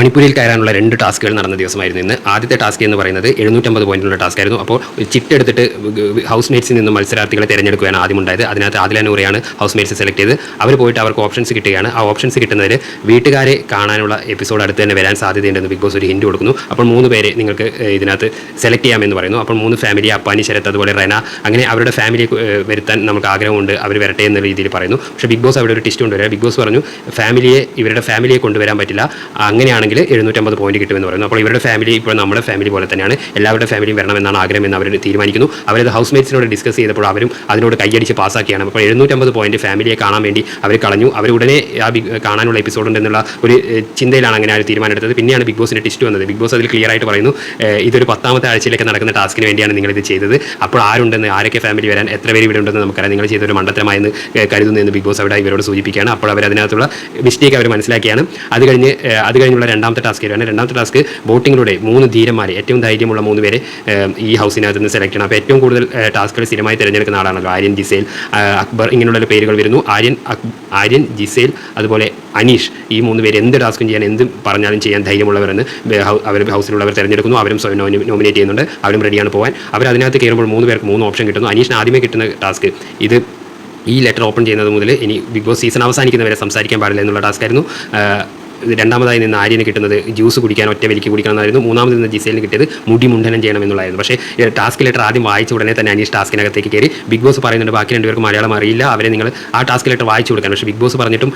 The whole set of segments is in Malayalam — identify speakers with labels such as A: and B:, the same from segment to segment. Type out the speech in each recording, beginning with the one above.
A: പണിപ്പുരയിൽ കയറാനുള്ള 2 ടാസ്കുകൾ നടന്ന ദിവസമായിരുന്നു ഇന്ന്. ആദ്യത്തെ ടാസ്ക് എന്ന് പറയുന്നത് 750 പോയിന്റുള്ള ടാസ്ക് ആയിരുന്നു. അപ്പോൾ ചിട്ടെടുത്തിട്ട് ഹൗസ് മേറ്റ്സിൽ നിന്നും മത്സരാർത്ഥികളെ തിരഞ്ഞെടുക്കുകയാണ് ആദ്യം ഉണ്ടായത്. അതിനകത്ത് ആദില നൂറയാണ് ഹൗസ് മേറ്റ്സ് സെലക്ട് ചെയ്ത്. അവർ പോയിട്ട് അവർക്ക് ഓപ്ഷൻസ് കിട്ടുകയാണ്. ആ ഓപ്ഷൻസ് കിട്ടുന്നതിൽ വീട്ടുകാരെ കാണാനുള്ള എപ്പിസോഡ് അടുത്ത് തന്നെ വരാൻ സാധ്യതയുണ്ടെന്ന് ബിഗ് ബോസ് ഒരു ഹിന്റ് കൊടുക്കുന്നു. അപ്പോൾ 3 പേരെ നിങ്ങൾക്ക് ഇതിനകത്ത് സെലക്ട് ചെയ്യാമെന്ന് പറയുന്നു. അപ്പോൾ 3 ഫാമിലി, അപ്പാനി, ശരത്, അതുപോലെ റെന, അങ്ങനെ അവരുടെ ഫാമിലിയെ വരുത്താൻ നമുക്ക് ആഗ്രഹമുണ്ട്, അവർ വരട്ടെ എന്ന രീതിയിൽ പറയുന്നു. പക്ഷേ ബിഗ് ബോസ് അവിടെ ഒരു ടിസ്റ്റ് കൊണ്ടുവരിക. ബിഗ് ബോസ് പറഞ്ഞു ഇവരുടെ ഫാമിലിയെ കൊണ്ടുവരാൻ പറ്റില്ല, അങ്ങനെയാണെങ്കിൽ 750 പോയിന്റ് കിട്ടുമെന്ന് പറയുന്നു. അപ്പോൾ ഇവരുടെ ഫാമിലി ഇപ്പോൾ നമ്മുടെ ഫാമിലി പോലെ തന്നെയാണ്, എല്ലാവരുടെ ഫാമിലിയും വരണമെന്നാണ് ആഗ്രഹം എന്ന് അവർ തീരുമാനിക്കുന്നു. അവരത് ഹൗസ് മേറ്റ്സിനോട് ഡിസ്കസ് ചെയ്തപ്പോൾ അവരും അതിനോട് കൈയടിച്ച് പാസ്സാക്കിയാണ്. അപ്പോൾ 750 പോയിന്റ് ഫാമിലിയെ കാണാൻ വേണ്ടി അവർ കളഞ്ഞു. അവർ ഉടനെ കാണാനുള്ള എപ്പിസോഡ് ഉണ്ടെന്നുള്ള ഒരു ചിന്തയിലാണ് അങ്ങനെ ആ തീരുമാനം എടുത്തത്. പിന്നെയാണ് ബിഗ് ബോസിൻ്റെ ടിസ്റ്റ് വന്നത്. ബിഗ് ബോസ് അതിൽ ക്ലിയർ ആയിട്ട് പറയുന്നു, ഇതൊരു 10ാമത്തെ ആഴ്ചയിലേക്ക് നടക്കുന്ന ടാസ്കിന് വേണ്ടിയാണ് നിങ്ങളിത് ചെയ്തത്. അപ്പോൾ ആരുണ്ടെന്ന്, ആരൊക്കെ ഫാമിലി വരാൻ, എത്ര പേര് ഇവിടെ ഉണ്ടെന്ന് നമുക്കറിയാം, നിങ്ങൾ ചെയ്തൊരു മണ്ടത്തരമായെന്ന് കരുതുന്നു എന്ന് ബിഗ് ബോസ് അവിടെ ഇവരോട് സൂചിപ്പിക്കുകയാണ്. അപ്പോൾ അവർ അതിനകത്തുള്ള മിസ്റ്റേക്ക് അവർ മനസ്സിലാക്കിയാണ്. അത് കഴിഞ്ഞുള്ള 2ാമത്തെ ടാസ്ക് വരുവാണ്. 2ാമത്തെ ടാസ്ക് വോട്ടിങ്ങിലൂടെ 3 ധീരന്മാരെ, ഏറ്റവും ധൈര്യമുള്ള 3 പേരെ ഈ ഹൗസിനകത്ത് നിന്ന് സെലക്ട് ചെയ്യണം. അപ്പോൾ ഏറ്റവും കൂടുതൽ ടാസ്കുകൾ സ്ഥിരമായി തിരഞ്ഞെടുക്കുന്ന ആളാണല്ലോ ആര്യൻ, ജിസേൽ, അക്ബർ, ഇങ്ങനെയുള്ള പേരുകൾ വരുന്നു. ആര്യൻ, ജിസേൽ, അതുപോലെ അനീഷ്, ഈ 3 പേര് എന്ത് ടാസ്കും ചെയ്യാൻ, എന്ത് പറഞ്ഞാലും ചെയ്യാൻ ധൈര്യമുള്ളവരെന്ന് അവർ ഹൗസിലുള്ളവർ തിരഞ്ഞെടുക്കുന്നു. അവരും സ്വയം നോമിനേറ്റ് ചെയ്യുന്നുണ്ട്, അവരും റെഡിയാണ് പോകാൻ. അവർ അതിനകത്ത് കയറുമ്പോൾ 3 പേർക്ക് 3 ഓപ്ഷൻ കിട്ടുന്നു. അനീഷിന് ആദ്യമേ കിട്ടുന്ന ടാസ്ക് ഇത് ഈ ലെറ്റർ ഓപ്പൺ ചെയ്യുന്നത് മുതൽ ഇനി ബിഗ് ബോസ് സീസൺ അവസാനിക്കുന്നവരെ സംസാരിക്കാൻ പാടില്ല എന്നുള്ള ടാസ്ക്കായിരുന്നു. രണ്ടാമതായി നിന്ന് ആര്യന് കിട്ടുന്നത് ജ്യൂസ് കുടിക്കാൻ, ഒറ്റ വലിക്ക് കുടിക്കണം എന്നായിരുന്നു. മൂന്നാമത് നിന്ന് ജിസേലിന് കിട്ടിയത് മുടി മുണ്ടനം ചെയ്യണം എന്നുള്ളതായിരുന്നു. പക്ഷേ ടാസ്ക് ലെറ്റർ ആദ്യം വായിച്ച ഉടനെ തന്നെ അനീഷ് ടാസ്കിനകത്തേക്ക് കയറി. ബിഗ് ബോസ് പറയുന്നുണ്ട് ബാക്കി 2 പേർക്ക് മലയാളം അറിയില്ല, അവരെ നിങ്ങൾ ആ ടാസ്ക് ലെറ്റർ വായിച്ചു കൊടുക്കാൻ. പക്ഷേ ബിഗ് ബോസ് പറഞ്ഞിട്ടും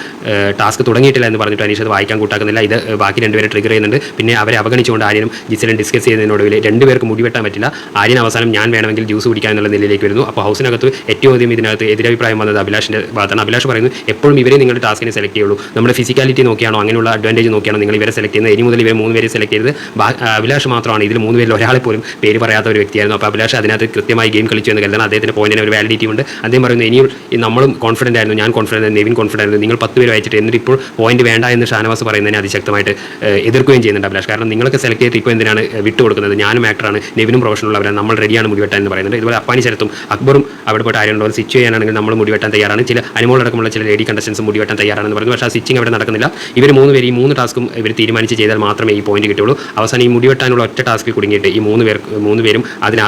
A: ടാസ്ക് തുടങ്ങിയിട്ടില്ല എന്ന് പറഞ്ഞിട്ട് അനീഷ് അത് വായിക്കാൻ കൂട്ടാക്കുന്നില്ല. ഇത് ബാക്കി 2 പേരെ ട്രിഗർ ചെയ്യുന്നുണ്ട്. പിന്നെ അവരെ അവഗണിച്ചുകൊണ്ട് ആര്യനും ജിസേലും ഡിസ്കസ് ചെയ്യുന്നതിനൊടുവിൽ 2 പേർക്ക് മുടി വെട്ടാൻ പറ്റില്ല. ആര്യൻ അവസാനം ഞാൻ വേണമെങ്കിൽ ജ്യൂസ് കുടിക്കാൻ എന്നുള്ള നിലയിലേക്ക് വരുന്നു. അപ്പോൾ ഹൗസിനകത്ത് ഏറ്റവും അധികം ഇതിനകത്ത് എതിരഭിപ്രായം വന്നത് അഭിലാഷിൻ്റെ ഭാഗത്താണ്. അഭിലാഷ് പറയുന്നു എപ്പോഴും ഇവരെ നിങ്ങളുടെ ടാസ്കിനെ സെലക്ട് ചെയ്യുള്ളൂ, നമ്മുടെ ഫിസിക്കാലിറ്റി നോക്കിയാണോ, അങ്ങനെയുള്ള അഡ്വാൻറ്റേജ് നോക്കിയാണോ നിങ്ങൾ ഇവരെ സെലക്ട് ചെയ്യുന്നത്, ഇനി മുതൽ ഇവരെ 3 പേരെ സെലക്ട് ചെയ്തത്. അഭിലാഷ് മാത്രമാണ് ഇതിൽ 3 പേരിൽ ഒരാളെ പോലും പേര് പറയാത്ത ഒരു വ്യക്തിയായിരുന്നു. അപ്പോൾ അഭിലാഷ് അതിനകത്ത് കൃത്യമായി ഗെയിം കളിച്ചു എന്ന് കരുതണം. അദ്ദേഹത്തിൻ്റെ പോയിന്റിന് ഒരു വാലിഡിറ്റി ഉണ്ട്. അദ്ദേഹം പറയുന്നു ഇനിയും നമ്മളും കോൺഫിഡൻ്റ് ആയിരുന്നു, ഞാൻ കോൺഫിഡൻ്റ് ആയിരുന്നു, നെവിൻ കോൺഫിഡൻ്റ് ആയിരുന്നു, നിങ്ങൾ 10 പേര് വായിച്ചിട്ട് എന്നിട്ട് ഇപ്പോൾ പോയിന്റ് വേണ്ട എന്ന് ഷാനവാസ് പറയുന്നതിനെ അതിശക്തമായിട്ട് എതിർക്കുകയും ചെയ്യുന്നുണ്ട് അഭിലാഷ്. കാരണം നിങ്ങൾക്ക് സെലക്ട് ചെയ്തിട്ട് ഇപ്പോൾ എന്തിനാണ് വിട്ടുകൊടുക്കുന്നത്, ഞാനും ആക്ടറാണ്, നെവിനും പ്രൊഫഷണലുള്ളവരാണ്, നമ്മൾ റെഡിയാണ് മുടിവെട്ടാൻ എന്ന് പറയുന്നുണ്ട്. ഇതുപോലെ അപ്പാനി, ശരത്തും അക്ബറും അവിടെ പോയിട്ട് ആര്യനോട് സ്വിച്ച് ചെയ്യാനാണെങ്കിൽ നമ്മൾ മുടിവെട്ടാൻ തയ്യാറാണ്, ചില അനുമോളടക്കമുള്ള ചില ലേഡി കണ്ടസ്റ്റൻസും മുടിവെട്ടാൻ തയ്യാറാണെന്ന് പറയുന്നു. പക്ഷേ ആ സ്വിച്ചിങ് അവിടെ നടക്കുന്നില്ല. ഇവർ 3 പേര് ഈ 3 ടാസ്കും ഇവർ തീരുമാനിച്ച് ചെയ്താൽ മാത്രമേ ഈ പോയിന്റ് കിട്ടുള്ളൂ. അവസാനം ഈ മുടിവെട്ടാനുള്ള ഒറ്റ ടാസ്കിൽ കുടുങ്ങിയിട്ട് ഈ 3 പേരും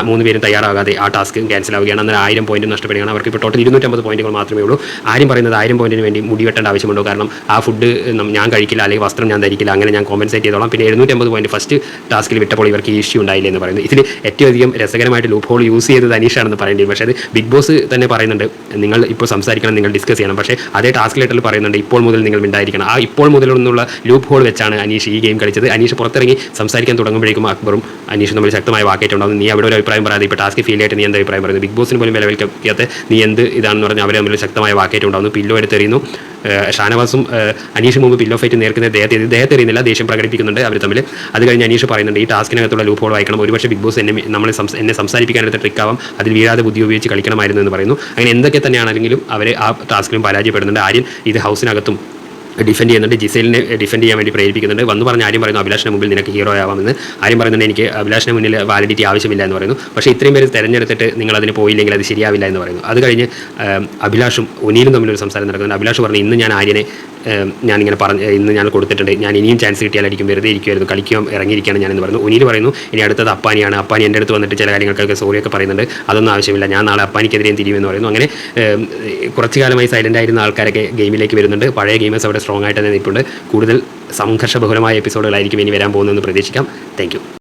A: 3 പേരും തയ്യാറാകാതെ ആ ടാസ്ക് ക്യാൻസൽ ആവുകയാണ്. അന്നേരം 1000 പോയിന്റ് നഷ്ടപ്പെടുകയാണ്. അവർക്ക് ഇപ്പോൾ ടോട്ടൽ 250 പോയിന്റുകൾ മാത്രമേ ഉള്ളൂ. ആരും പറയുന്നത് 1000 പോയിന്റിന് വേണ്ടി മുടിവെട്ടേണ്ട ആവശ്യമുണ്ടോ, കാരണം ആ ഫുഡ് ഞാൻ കഴിക്കില്ല, അല്ലെങ്കിൽ വസ്ത്രം ഞാൻ ധരിക്കില്ല, അങ്ങനെ ഞാൻ കോമ്പൻസേറ്റ് ചെയ്തോളാം. പിന്നെ 750 പോയിന്റ് ഫസ്റ്റ് ടാസ്കിൽ വിട്ടപ്പോൾ ഇവർക്ക് ഈ ഇഷ്യൂ ഉണ്ടായില്ല എന്ന് പറയുന്നത്. ഇതിൽ ഏറ്റവും അധികം രസകരമായിട്ട് ലൂപ്പ് ഹോൾ യൂസ് ചെയ്തത് അനീഷാണെന്ന് പറയേണ്ടി വരും. പക്ഷേ അത് ബിഗ് ബോസ് തന്നെ പറയുന്നുണ്ട്, നിങ്ങൾ ഇപ്പോൾ സംസാരിക്കണം, നിങ്ങൾ ഡിസ്കസ് ചെയ്യണം. പക്ഷേ അതേ ടാസ്ക് ലെറ്ററിൽ പറയുന്നുണ്ട് ഇപ്പോൾ മുതൽ നിങ്ങൾ മിണ്ടായിരിക്കണം. ആ ഇപ്പോൾ മുതലൊന്നുള്ള ലൂപ്പ് ഹോൾ വെച്ചാണ് അനീഷ് ഈ ഗെയിം കളിച്ചത്. അനീഷ് പുറത്തിറങ്ങി സംസാരിക്കാൻ തുടങ്ങുമ്പോഴേക്കും അക്ബറും അനീഷും തമ്മിൽ ശക്തമായ വാക്കേറ്റുണ്ടാകും. നീ അവിടെ ഒരു അഭിപ്രായം പറയാതെ ഇപ്പോൾ ടാസ്ക് ഫീൽ ആയിട്ട് നീ എന്താ അഭിപ്രായം പറയുന്നത്, ബിഗ് ബോസിന് പോലും വിലവെൽക്കാത്ത നീ എന്ത് ഇതാണെന്ന് പറഞ്ഞാൽ അവർ തമ്മിൽ ശക്തമായ വാക്കേറ്റുണ്ടാകുന്നു. പില്ലോ എടുത്തെറിയുന്നു. ഷാനവാസും അനീഷും മുമ്പ് പില്ലോ ഫൈറ്റ് നേർക്കുന്ന ദേഹത്തെ എറിയുന്നില്ല, ദേഷ്യം പ്രകടിപ്പിക്കുന്നുണ്ട് അവർ തമ്മിൽ. അത് കഴിഞ്ഞ് അനീഷ് പറയുന്നുണ്ട് ഈ ടാസ്കിനകത്തുള്ള ലൂപ്പ് ഹോൾ വായിക്കണം, ഒരുപക്ഷെ ബിഗ് ബോസ് എന്നെ സംസാരിപ്പിക്കാനെടുത്ത ട്രിക്കാവാം, അതിൽ വീഴാതെ ബുദ്ധി ഉപയോഗിച്ച് കളിക്കണമായിരുന്നു എന്ന് പറയുന്നു. അങ്ങനെ എന്തൊക്കെ തന്നെയാണെങ്കിലും അവർ ആ ടാസ്കിലും പരാജയപ്പെടുന്നുണ്ട്. ആര്യൻ ഇത് ഹൗസിനകത്തും ഡിഫെൻഡ് ചെയ്യുന്നുണ്ട്, ജിസേലിനെ ഡിഫെൻഡ് ചെയ്യാൻ വേണ്ടി പ്രേരിപ്പിക്കുന്നുണ്ട്. വന്ന് പറഞ്ഞ് ആര്യം പറയുന്നു അഭിലാഷിന് മുമ്പിൽ നിനക്ക് ഹീറോ ആവാമെന്ന്. ആര്യം പറയുന്നുണ്ട് എനിക്ക് അഭിലാഷിന് മുന്നിൽ വാലിഡിറ്റി ആവശ്യമില്ല എന്ന് പറയുന്നു. പക്ഷേ ഇത്രയും പേര് തിരഞ്ഞെടുത്തിട്ട് നിങ്ങൾ അതിന് പോയില്ലെങ്കിൽ അത് ശരിയാവില്ല എന്ന് പറയുന്നു. അത് കഴിഞ്ഞ് അഭിലാഷും ഒനീലും തമ്മിലൊരു സംസാരം നടക്കുന്നുണ്ട്. അഭിലാഷ് പറഞ്ഞു ഇന്ന് ഞാൻ ആര്യനെ ഇന്ന് ഞാൻ കൊടുത്തിട്ടുണ്ട്, ഞാൻ ഇനിയും ചാൻസ് കിട്ടിയാലായിരിക്കും, വെറുതെ ഇരിക്കുമായിരുന്നു, കളിക്കാൻ ഇറങ്ങിയിരിക്കുകയാണ് ഞാനെന്ന് പറയുന്നു. ഒനീൽ പറയുന്നു ഇനി അടുത്തത് അപ്പാനിയാണ്, അപ്പാനി എൻ്റെ അടുത്ത് വന്നിട്ട് ചില കാര്യങ്ങൾക്കൊക്കെ സോറിയൊക്കെ പറയുന്നുണ്ട്, അതൊന്നും ആവശ്യമില്ല, ഞാൻ നാളെ അപ്പാനിക്കെതിരെയും തിരിയുമെന്ന് പറയുന്നു. അങ്ങനെ കുറച്ചു കാലമായി സൈലൻ്റ് ആയിരുന്ന ആൾക്കാരൊക്കെ ഗെയിമിലേക്ക് വരുന്നുണ്ട്. പഴയ ഗെയിമേഴ്സ് അവിടെ സ്ട്രോങ് ആയിട്ട് തന്നെ നിൽപ്പുണ്ട്. കൂടുതൽ സംഘർഷബഹുലമായ എപ്പിസോഡുകളായിരിക്കും ഇനി വരാൻ പോകുന്നതെന്ന് പ്രതീക്ഷിക്കാം. Thank you.